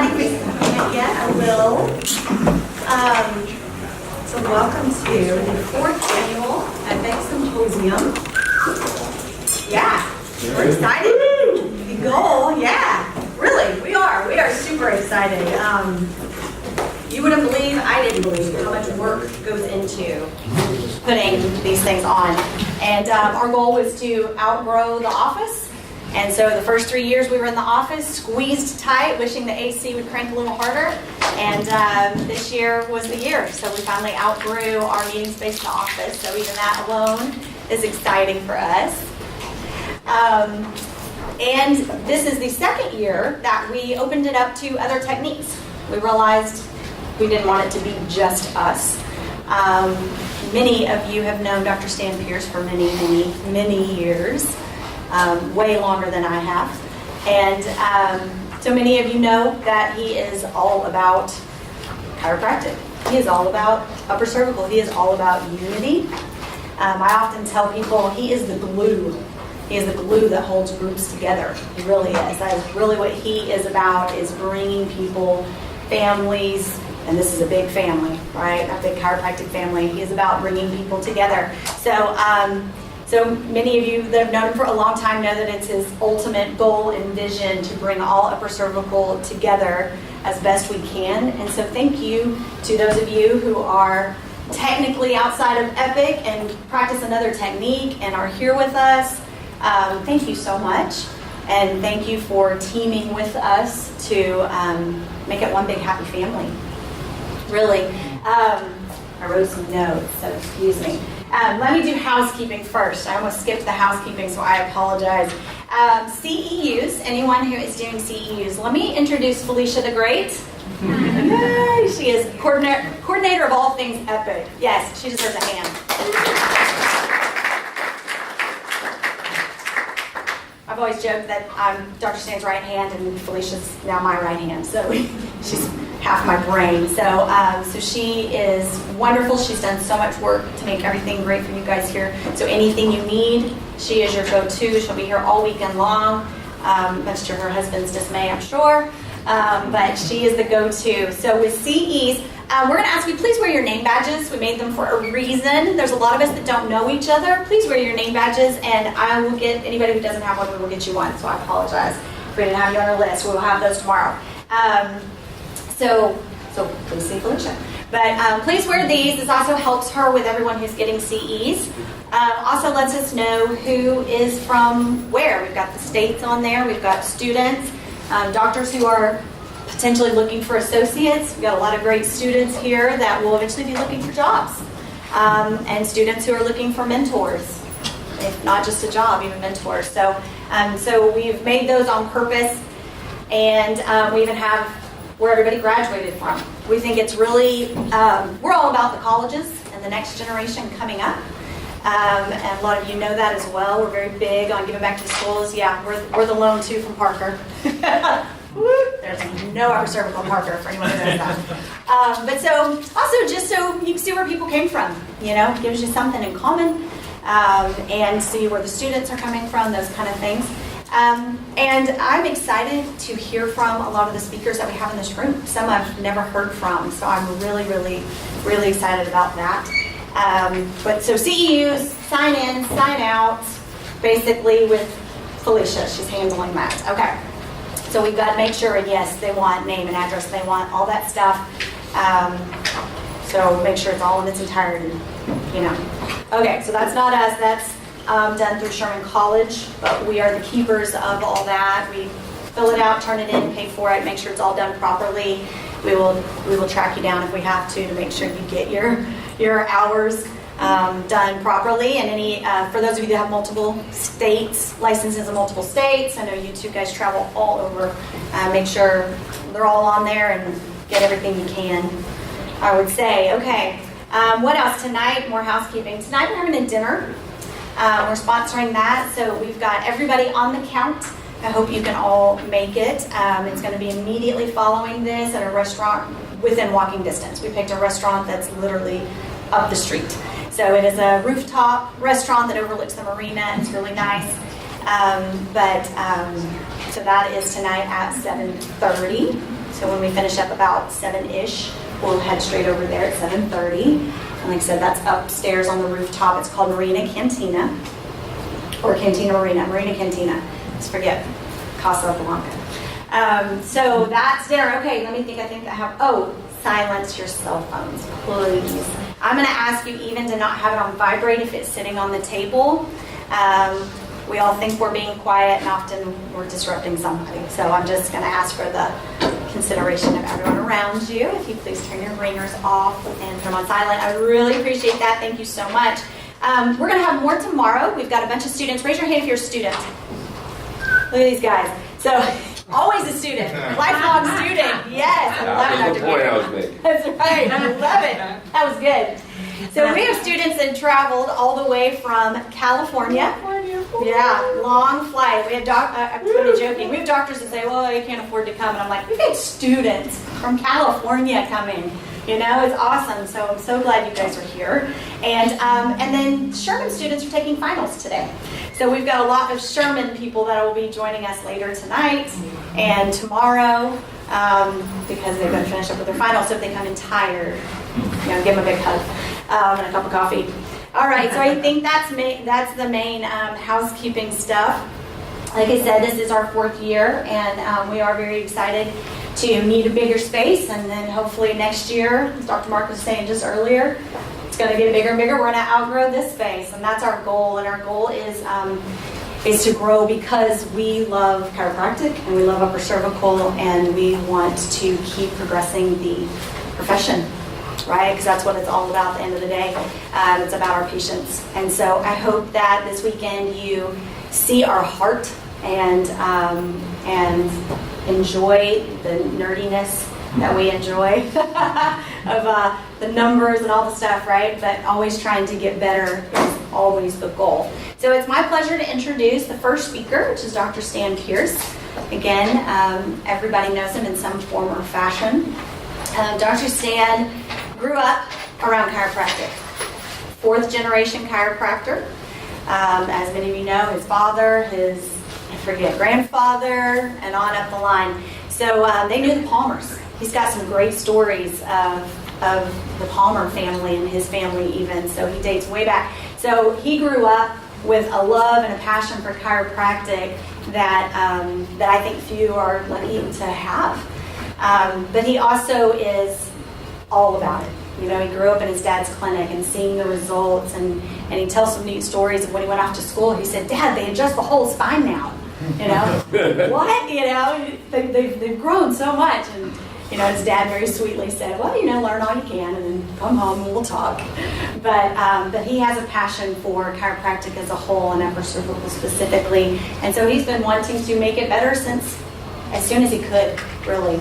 anybody hasn't yet, I will. So welcome to the 4th annual Epic Symposium. Yeah, we're excited. The goal, yeah, really, we are super excited. You wouldn't believe, I didn't believe how much work goes into putting these things on. And our goal was to outgrow the office. And so the first 3 years we were in the office, squeezed tight, wishing the AC would crank a little harder. And this year was the year. So we finally outgrew our meeting space in the office. So even that alone is exciting for us. And this is the second year that we opened it up to other techniques. We realized we didn't want it to be just us. Many of you have known Dr. Stan Pierce for many years, way longer than I have. And so many of you know that he is all about chiropractic. He is all about upper cervical. He is all about unity. I often tell people he is the glue. He is the glue that holds groups together. He really is. That is really what he is about, is bringing people, families, and this is a big family, right? A big chiropractic family. He is about bringing people together. So many of you that have known him for a long time know that it's his ultimate goal and vision to bring all upper cervical together as best we can. And so thank you to those of you who are technically outside of Epic and practice another technique and are here with us. Thank you so much. And thank you for teaming with us to make it one big happy family. Really. I wrote some notes, so excuse me. Let me do housekeeping first. I almost skipped the housekeeping, so I apologize. CEUs, anyone who is doing CEUs, let me introduce Felicia the Great. Yay, she is coordinator of all things Epic. Yes, she deserves a hand. I've always joked that I'm Dr. Stan's right hand and Felicia's now my right hand, so she's half my brain. So she is wonderful. She's done so much work to make everything great for you guys here. So anything you need, she is your go-to. She'll be here all weekend long, much to her husband's dismay, I'm sure. But she is the go-to. So with CEs, we're going to ask you, please wear your name badges. We made them for a reason. There's a lot of us that don't know each other. Please wear your name badges, and I will get anybody who doesn't have one, we will get you one. So I apologize if we didn't have you on our list. We will have those tomorrow. So please see Felicia. But please wear these. This also helps her with everyone who's getting CEs. Also lets us know who is from where. We've got the states on there. We've got students, doctors who are potentially looking for associates. We've got a lot of great students here that will eventually be looking for jobs. And students who are looking for mentors, if not just a job, even mentors. So we've made those on purpose, and we even have where everybody graduated from. We think it's really, we're all about the colleges and the next generation coming up. And a lot of you know that as well. We're very big on giving back to the schools. Yeah, we're the lone two from Parker. There's no upper cervical Parker for anyone who knows that. But so, also just so you can see where people came from, gives you something in common, and see where the students are coming from, those kind of things. And I'm excited to hear from a lot of the speakers that we have in this room. Some I've never heard from, so I'm really, really, really excited about that. But so CEUs, sign in, sign out, basically with Felicia. She's handling that. Okay. So we've got to make sure, yes, they want name and address, they want all that stuff. So make sure it's all in its entirety, Okay, so that's not us. That's done through Sherman College, but we are the keepers of all that. We fill it out, turn it in, pay for it, make sure it's all done properly. We will track you down if we have to make sure you get your hours done properly. And any for those of you that have multiple states, licenses in multiple states, I know you two guys travel all over. Make sure they're all on there and get everything you can, I would say. Okay, what else tonight? More housekeeping. Tonight we're having a dinner. We're sponsoring that, so we've got everybody on the count. I hope you can all make it. It's going to be immediately following this at a restaurant within walking distance. We picked a restaurant that's literally up the street. So it is a rooftop restaurant that overlooks the marina. It's really nice. So that is tonight at 7:30. So So when we finish up about 7-ish, we'll head straight over there at 7:30. And like I said, that's upstairs on the rooftop. It's called Marina Cantina, or Cantina Marina, Marina Cantina. Let's forget Casa Blanca. So that's dinner. Okay, let me think. I think I have, silence your cell phones, please. I'm going to ask you even to not have it on vibrate if it's sitting on the table. We all think we're being quiet, and often we're disrupting somebody. So I'm just going to ask for the consideration of everyone around you. If you please turn your ringers off and put them on silent. I really appreciate that. Thank you so much. We're going to have more tomorrow. We've got a bunch of students. Raise your hand if you're a student. Look at these guys. So, always a student. Lifelong student. Yes. I love it, Dr. Gary. That's right. I love it. That was good. So we have students that traveled all the way from California. Yeah, long flight. We have I'm kind of joking. We have doctors that say, "Well, you can't afford to come," and I'm like, "We've got students from California coming. You know, it's awesome." So I'm so glad you guys are here. And then Sherman students are taking finals today. So we've got a lot of Sherman people that will be joining us later tonight and tomorrow because they're going to finish up with their finals. So if they come in tired, give them a big hug and a cup of coffee. All right, so I think that's the main housekeeping stuff. Like I said, this is our 4th year, and we are very excited to need a bigger space, and then hopefully next year, as Dr. Mark was saying just earlier, it's going to get bigger and bigger. We're going to outgrow this space, and that's our goal. And our goal is to grow because we love chiropractic and we love upper cervical, and we want to keep progressing the profession. Right? Because that's what it's all about at the end of the day. It's about our patients. And so I hope that this weekend you see our heart and enjoy the nerdiness that we enjoy of the numbers and all the stuff, right? But always trying to get better is always the goal. So it's my pleasure to introduce the first speaker, which is Dr. Stan Pierce. Again, everybody knows him in some form or fashion. Dr. Stan grew up around chiropractic. 4th generation chiropractor. As many of you know, his father, his grandfather, and on up the line. So they knew the Palmers. He's got some great stories of the Palmer family and his family even. So he dates way back. So he grew up with a love and a passion for chiropractic that I think few are lucky to have. But he also is all about it. He grew up in his dad's clinic and seeing the results, and he tells some neat stories of when he went off to school. He said, "Dad, they adjust the whole spine now." What? They've grown so much. And his dad very sweetly said, "Well, learn all you can, and then come home and we'll talk." But he has a passion for chiropractic as a whole and upper cervical specifically, and so he's been wanting to make it better since as soon as he could, really.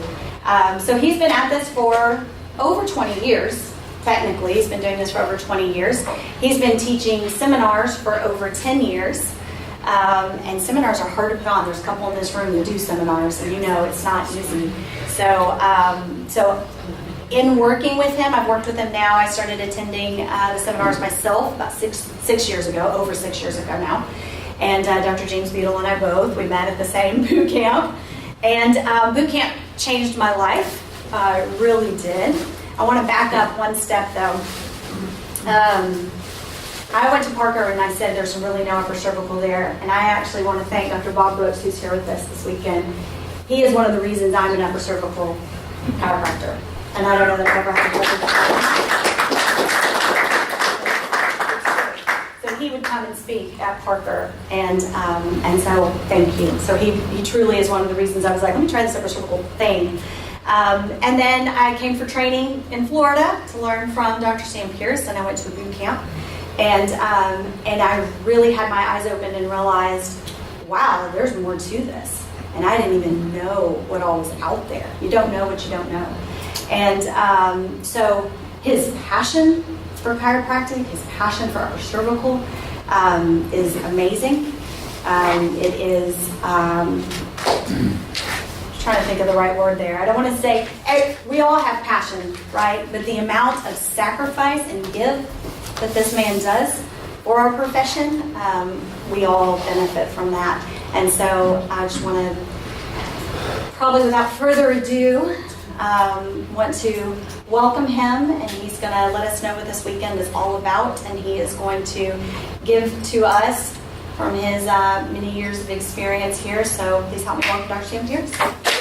So he's been at this for over 20 years, technically. He's been doing this for over 20 years. He's been teaching seminars for over 10 years. And seminars are hard to put on. There's a couple in this room that do seminars, and it's not easy. So in working with him, I've worked with him now. I started attending the seminars myself about six years ago, over 6 years ago now. And Dr. James Beadle and I both, we met at the same boot camp. And boot camp changed my life. It really did. I want to back up one step, though. I went to Parker and I said there's really no upper cervical there. And I actually want to thank Dr. Bob Brooks, who's here with us this weekend. He is one of the reasons I'm an upper cervical chiropractor. And I don't know that I've ever had to. So he would come and speak at Parker, and so thank you. So he truly is one of the reasons I was like, let me try this upper cervical thing. And then I came for training in Florida to learn from Dr. Stan Pierce, and I went to a boot camp. And I really had my eyes open and realized, wow, there's more to this. And I didn't even know what all was out there. You don't know what you don't know. And so his passion for chiropractic, his passion for upper cervical is amazing. It is, trying to think of the right word there. I don't want to say, we all have passion, right? But the amount of sacrifice and give that this man does for our profession, we all benefit from that. And so I just want to, probably without further ado, want to welcome him, and he's going to let us know what this weekend is all about, and he is going to give to us from his many years of experience here. So please help me welcome Dr. Sam here.